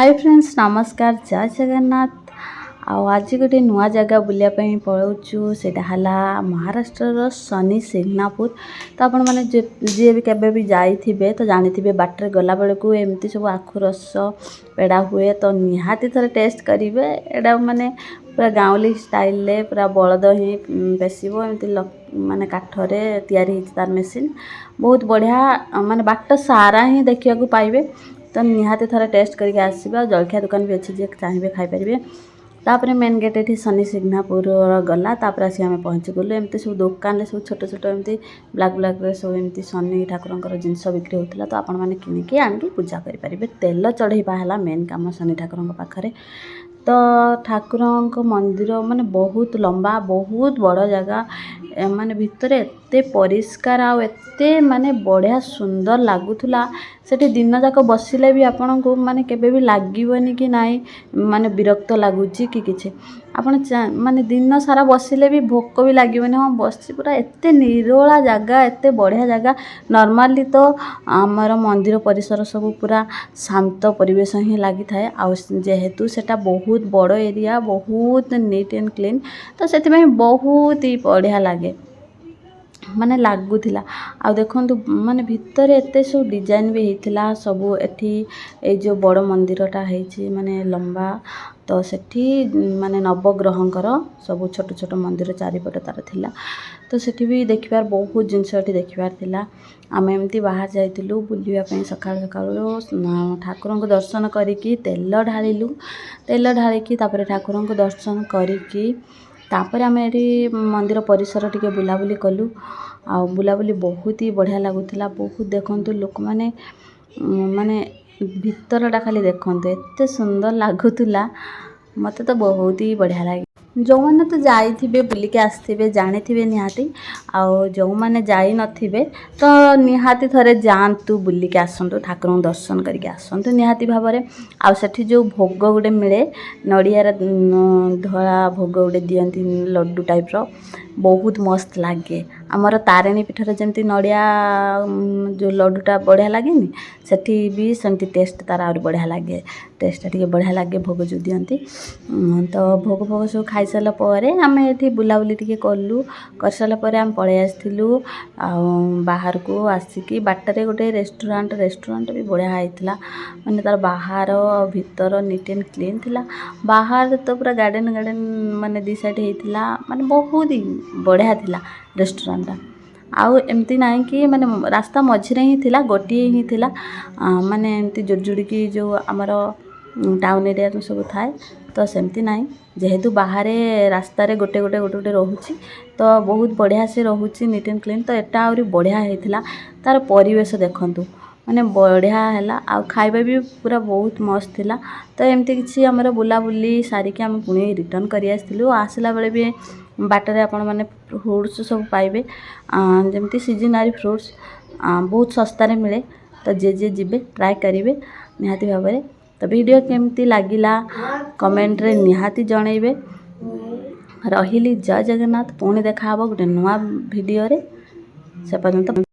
Hi friends नमस्कार जय जगन्नाथ। आज गोटे नुआ जगह बुलायापी पलाऊँ से महाराष्ट्र शनि सिंगनापुर। तो आपण मैंने जी भी केबे भी जाइए तो जानी बाटर गला बेलू एमती सब आखु रस पेड़ा हुए तो निहाती थोड़े टेस्ट करेंगे। एटा माने पूरा गाँवली स्टाइल पूरा बलद ही बेसब एमती माने काठरे तैयारी तार मेसीन बहुत बढ़िया माने बाट सारा ही देखा पाइबे। तो निहाती थोड़े टेस्ट करके आसवा। जलखिया दुकान भी अच्छी जी चाहिए खाईपारे। तापर मेन गेट ये शनि सिंगनापुर गला तापर आसी आम पहुँची गलु। एमती सब दुकान सब छोट छोट एमती ब्लाक ब्लाक सब एमती शनि ठाकुर जिनस बिक्री होता। तो आपण मैंने किनिकी आनिकी पूजा करेंगे। तेल चढ़ेवा है मेन कम शनि ठाकुर पाखे। तो ठाकुर मंदिर माने बहुत लंबा बहुत बड़ जगह माने भितर एते परिष्कार आते माने बढ़िया सुंदर लगुला। सेठी दिन जाक बसिले भी आपण को माने केबे भी लागबनी कि नाई माने विरक्त लगुच कि किछि आपण माने दिन सारा बसिले भी भोक भी लागबनी। हाँ बस पूरा एते निरोला जगह एते बढ़िया जगह। नॉर्मली तो आमर मंदिर परिसर सब पूरा शांत परिवेश ही लगी थाए। आ जेहेतु सेटा बहुत बड़ एरिया बहुत नीट एंड क्लीन तो से बहुत ही बढ़िया लगे माने लगुला। आ देखंतु माने भितर एते सब डिजाइन भी होता सबू। एठी ए जो बड़ मंदिरटा है माने लंबा तो सेठी माने नवग्रहंकर सब छोट छोट मंदिर चारिपट तार थिला। तो सेठी भी देखिबार बहुत जिनस देखिबार थिला। आम एमती बाहर जाइलु बुलापी सका सका ठाकुर को दर्शन करिकी तेल ढालिलु। तेल ढालिकी तापर ठाकुर को दर्शन करिकी तापर आम ये मंदिर परिसर टिके बुलाबुली कलु। आ बुलाबुली बहुत ही बढ़िया लगुला। बहुत देखंतु लोक माने माने भितरटा खाली देखंतु एते सुंदर लगुला। मते तो बहुत ही बढ़िया लगे। जो मैंने तो जाइए बुलिके आसवे जानी निहाती आउ जो मैंने जाई नथिबे तो निहाती थरे जातु बुलिके आसतु ठाकुर दर्शन करके आसतु निहाती भाव में। आउ सेठी जो भोग गोटे मिले नड़ियार धला भोग गोटे दियंती लड्डू टाइप रो बहुत मस्त लगे। आमर तारिणी पीठर जमती नड़िया जो लड्डूटा बढ़िया लगे सेठी भी सेमती टेस्ट तार और बढ़िया लगे। टेस्ट टे बढ़िया लगे भोग जो दियंती। तो भोग भोग सब खाई सारा पर आम ये बुलाबुली टी कलु। कर सारापर आम पलि आसलु बाहर को आसिकी बाटर गोटे रेस्टोरेंट भी बढ़िया होता माने तार बाहर भीतर नीट एंड क्लीन थिला। बाहर तो पूरा गार्डन गार्डन माने दी साइड होता माने बहुत ही बढ़िया थिला रेस्टोरेंट। आउ एमती ना कि माने रास्ता मझिरे ही थिला गोटे ही थिला माने एमती जोड़ जोड़की जो आमर टाउन एरिया सब थाए तो सेमती ना जेहेतु बाहर रास्तार गोटे गोटे गोटे गोटे रोचे तो बहुत बढ़िया से रोचे नीट एंड क्लीन। तो एटा आउरी बढ़िया होता तार परिवेश देखंतु माने बढ़िया है। आ खाଇବା भी पूरा बहुत मस्त थिला। तो एमती किसी आमर बुलाबुली सारिकी आम पुणी रिटर्न करी आसलु। आसला बेले भी बाटरे आपण माने फ्रूट्स सब पाइबे जमती सीजनरी फ्रूट्स बहुत सस्तारे मिले। तो जे जीवे ट्राए करेंगे निहाती भाव में। तो वीडियो केमती लगिला कमेंट रे निहाती जनइबे। रहिली जय जगन्नाथ। पुणी देखा गोटे नुआ वीडियो रे से पर्यंत।